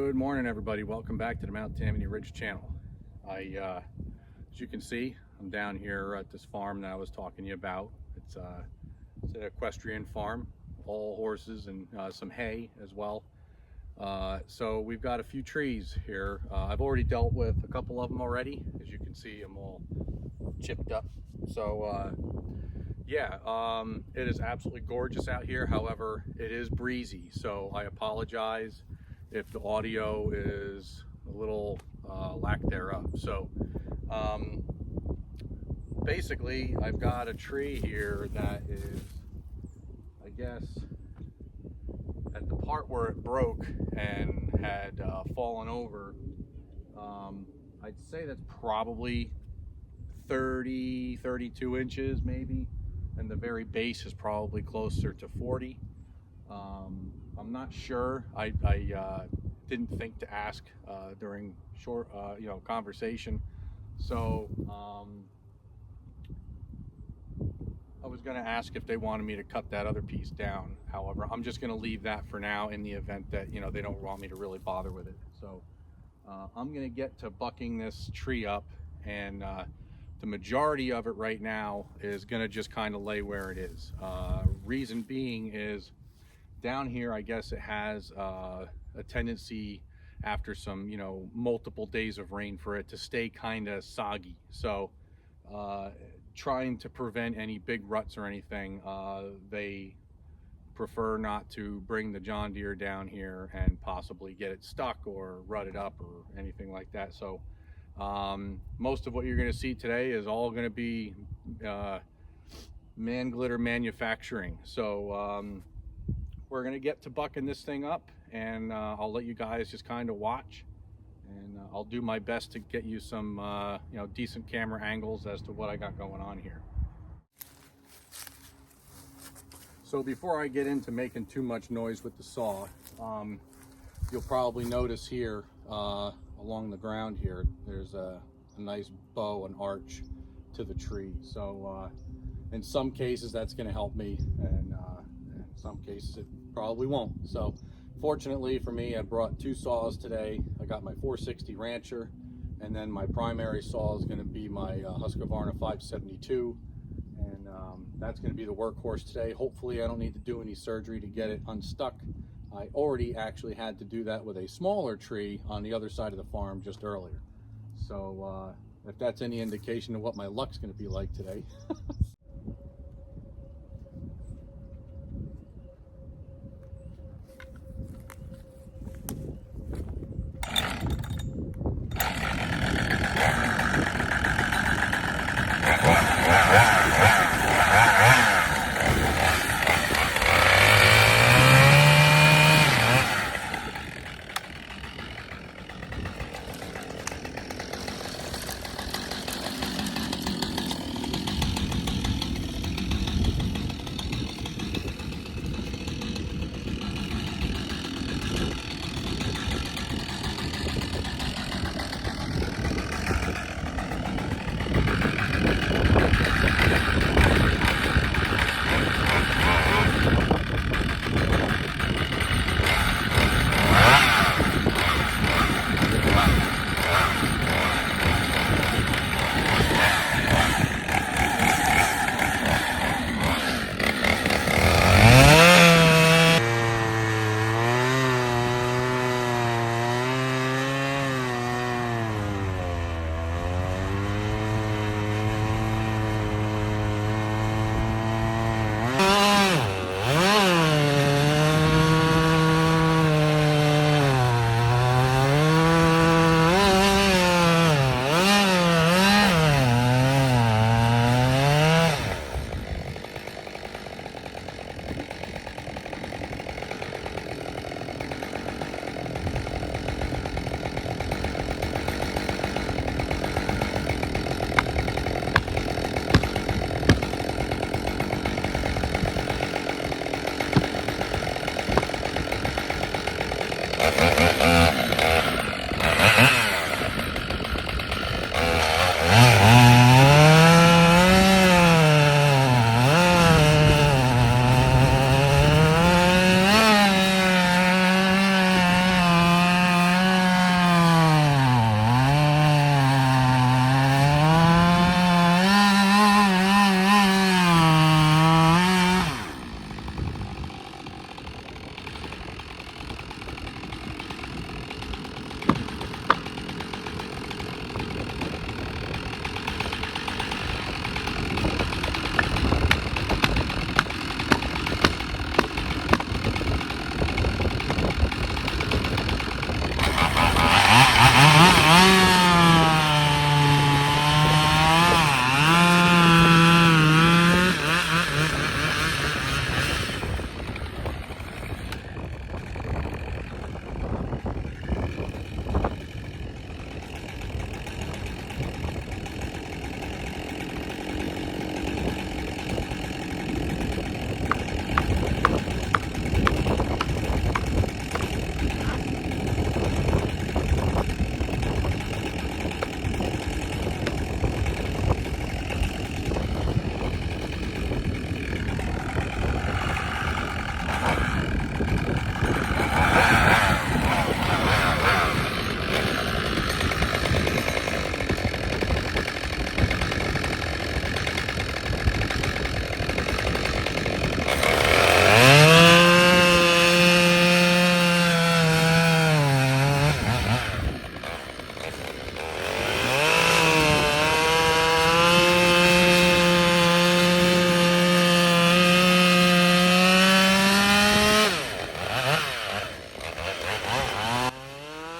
Good morning, everybody. Welcome back to the Mount Tammany Ridge channel. As you can see, I'm down here at this farm that I was talking to you about. It's an equestrian farm, all horses and some hay as well. So we've got a few trees here. I've already dealt with a couple of them already. As you can see, I'm all chipped up. So it is absolutely gorgeous out here. However, it is breezy, so I apologize if the audio is a little lack thereof. So basically, I've got a tree here that is, I guess, at the part where it broke and had fallen over, I'd say that's probably 32 inches maybe, and the very base is probably closer to 40. I'm not sure. I didn't think to ask during short conversation, so I was going to ask if they wanted me to cut that other piece down. However, I'm just going to leave that for now in the event that they don't want me to really bother with it. So I'm going to get to bucking this tree up, and the majority of it right now is going to just kind of lay where it is. Reason being is down here, I guess it has a tendency after some multiple days of rain for it to stay kind of soggy. So trying to prevent any big ruts or anything, they prefer not to bring the John Deere down here and possibly get it stuck or rutted up or anything like that. So most of what you're going to see today is all going to be Man Glitter Manufacturing. So we're going to get to bucking this thing up, and I'll let you guys just kind of watch, and I'll do my best to get you some decent camera angles as to what I got going on here. So before I get into making too much noise with the saw, you'll probably notice here along the ground here, there's a nice bow and arch to the tree. So in some cases that's going to help me, and in some cases it probably won't. So fortunately for me, I brought two saws today. I got my 460 Rancher, and then my primary saw is going to be my Husqvarna 572, and that's going to be the workhorse today. Hopefully I don't need to do any surgery to get it unstuck. I already actually had to do that with a smaller tree on the other side of the farm just earlier. So if that's any indication of what my luck's going to be like today.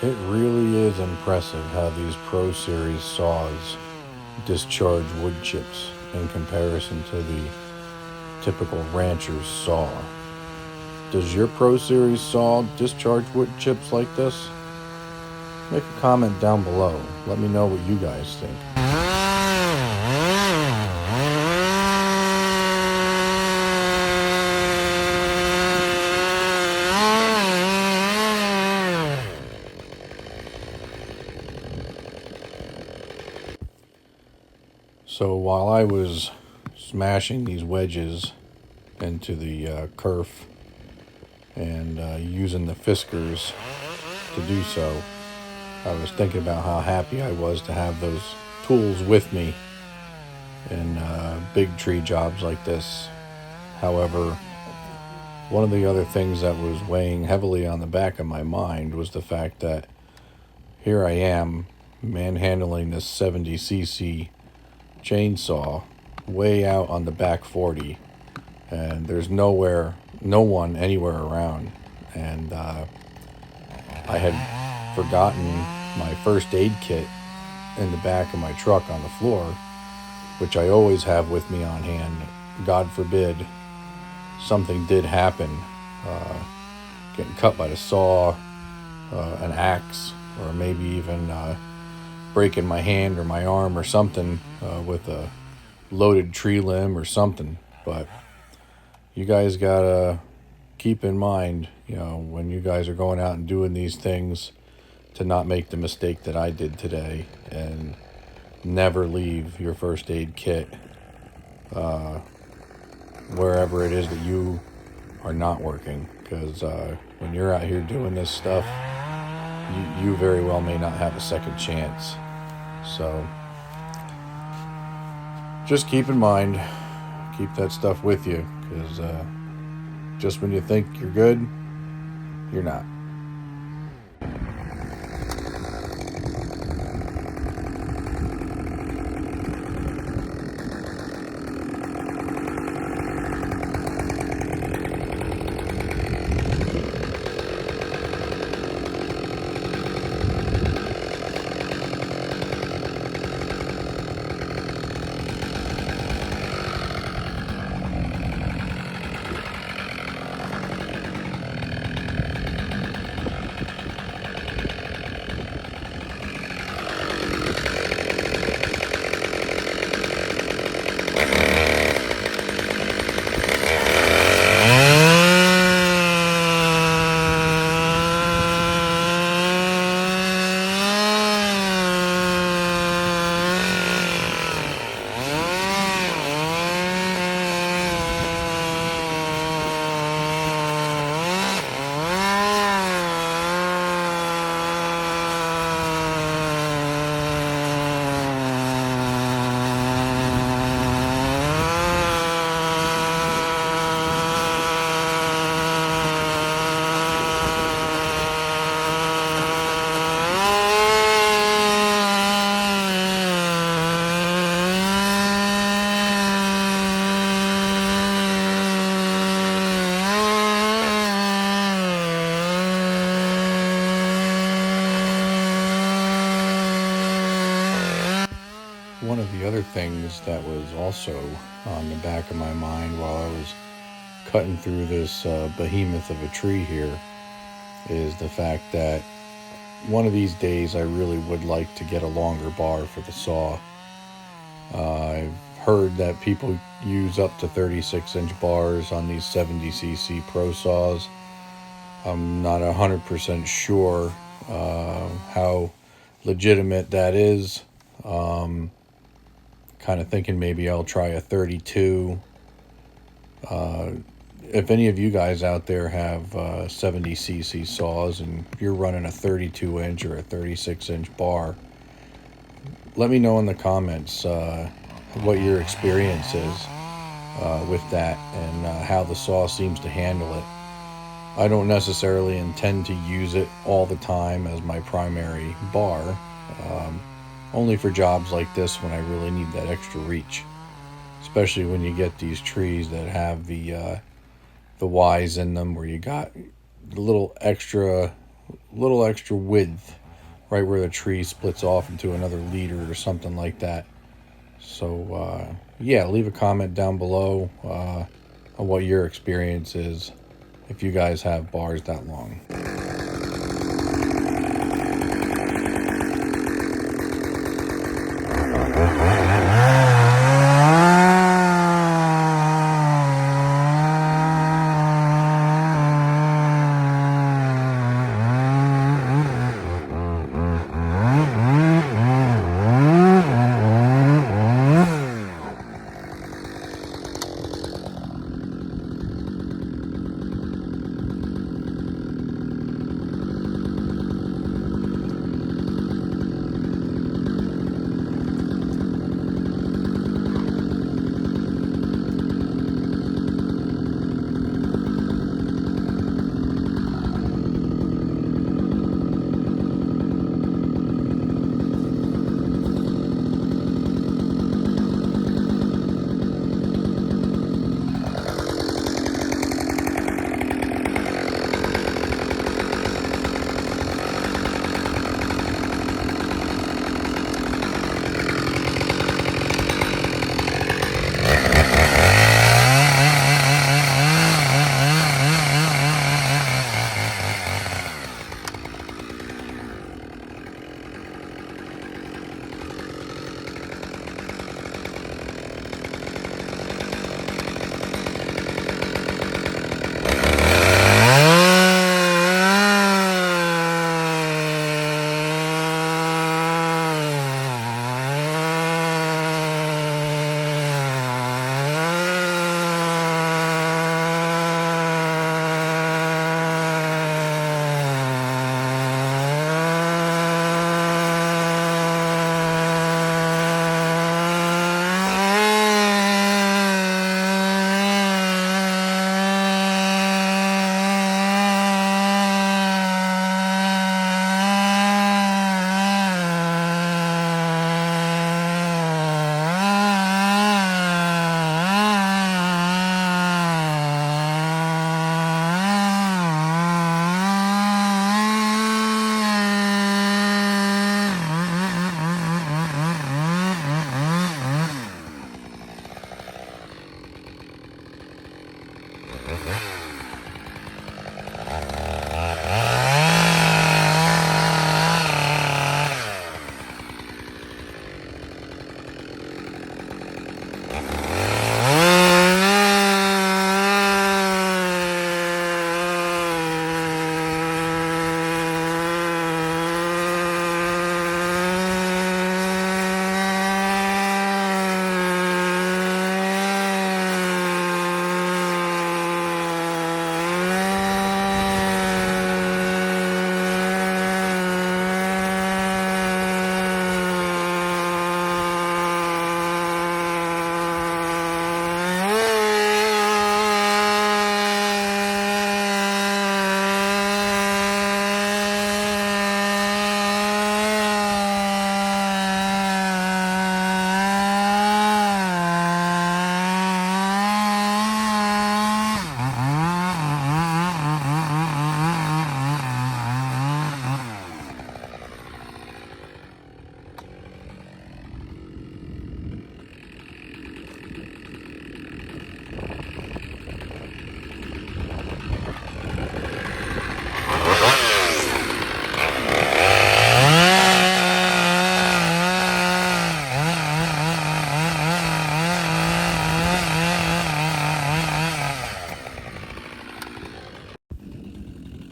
It really is impressive how these Pro Series saws discharge wood chips in comparison to the typical rancher's saw. Does your Pro Series saw discharge wood chips like this? Make a comment down below. Let me know what you guys think. So while I was smashing these wedges into the kerf and using the Fiskars to do so, I was thinking about how happy I was to have those tools with me in big tree jobs like this. However, one of the other things that was weighing heavily on the back of my mind was the fact that here I am manhandling this 70cc chainsaw way out on the back 40, and there's no one anywhere around, and I had forgotten my first aid kit in the back of my truck on the floor, which I always have with me on hand. God forbid something did happen, getting cut by the saw, an axe, or maybe even breaking my hand or my arm or something with a loaded tree limb or something. But you guys gotta keep in mind, when you guys are going out and doing these things, to not make the mistake that I did today and never leave your first aid kit wherever it is that you are not working, because when you're out here doing this stuff, you very well may not have a second chance. So just keep in mind, keep that stuff with you, because just when you think you're good, you're not. One of the other things that was also on the back of my mind while I was cutting through this behemoth of a tree here is the fact that one of these days I really would like to get a longer bar for the saw. I've heard that people use up to 36-inch bars on these 70cc Pro saws. I'm not 100% sure how legitimate that is. Kind of thinking maybe I'll try a 32. If any of you guys out there have 70cc saws and you're running a 32-inch or a 36-inch bar, let me know in the comments what your experience is with that and how the saw seems to handle it. I don't necessarily intend to use it all the time as my primary bar, only for jobs like this when I really need that extra reach, especially when you get these trees that have the Ys in them, where you got a little extra little extra width right where the tree splits off into another leader or something like that. So yeah, leave a comment down below on what your experience is if you guys have bars that long.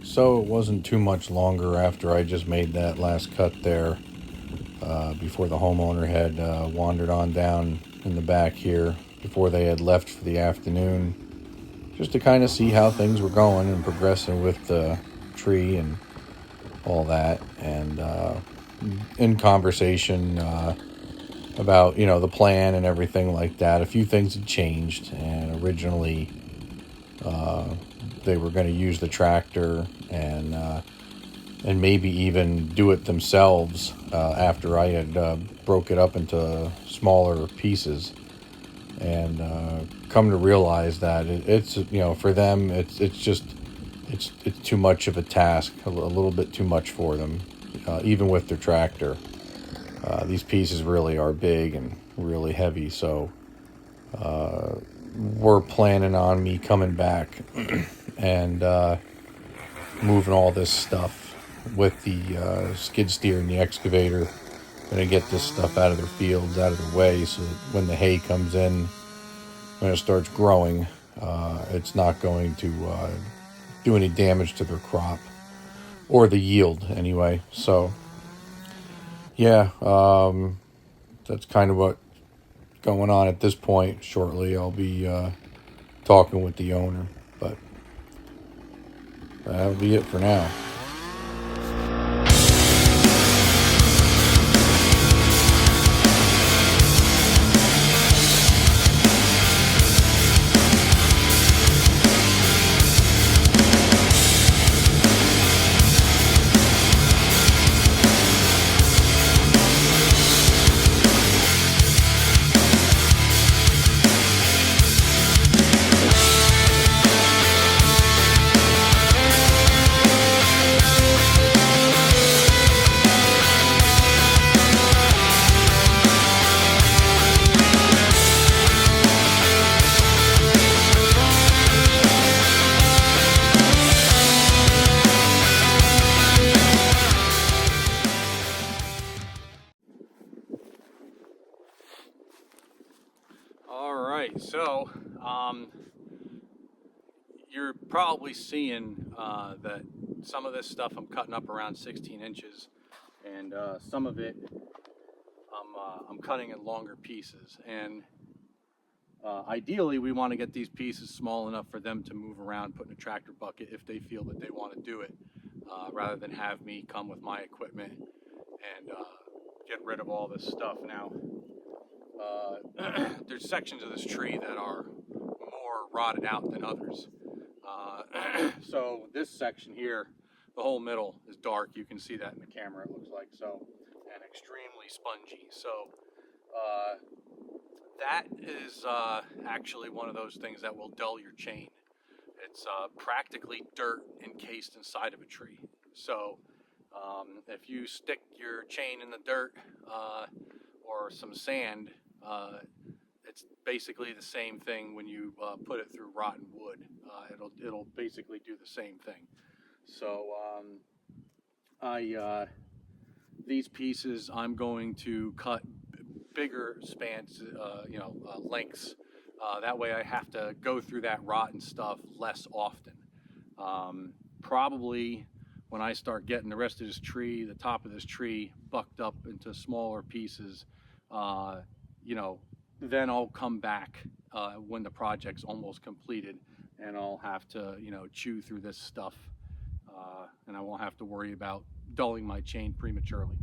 So it wasn't too much longer after I just made that last cut there, before the homeowner had wandered on down in the back here before they had left for the afternoon, just to kind of see how things were going and progressing with the tree and all that. And in conversation about, you know, the plan and everything like that, a few things had changed. And originally they were going to use the tractor and maybe even do it themselves after I had broke it up into smaller pieces, and come to realize that it's, you know, for them it's it's too much of a task, a little bit too much for them, even with their tractor. These pieces really are big and really heavy, so we're planning on me coming back and moving all this stuff with the skid steer and the excavator. Gonna get this stuff out of their fields, out of their way, so that when the hay comes in, when it starts growing, it's not going to do any damage to their crop or the yield anyway. So yeah, that's kind of what going on at this point. Shortly I'll be talking with the owner, but that'll be it for now. All right, so you're probably seeing that some of this stuff I'm cutting up around 16 inches, and some of it I'm cutting in longer pieces. And ideally, we want to get these pieces small enough for them to move around, put in a tractor bucket if they feel that they want to do it, rather than have me come with my equipment and get rid of all this stuff. Now, there's sections of this tree that are more rotted out than others. So this section here, the whole middle is dark. You can see that in the camera, it looks like so, and extremely spongy. So that is actually one of those things that will dull your chain. It's practically dirt encased inside of a tree. So if you stick your chain in the dirt or some sand, it's basically the same thing when you put it through rotten wood. It'll basically do the same thing. So these pieces I'm going to cut bigger spans, lengths. That way I have to go through that rotten stuff less often. Probably when I start getting the rest of this tree, the top of this tree, bucked up into smaller pieces, then I'll come back when the project's almost completed, and I'll have to, chew through this stuff, and I won't have to worry about dulling my chain prematurely.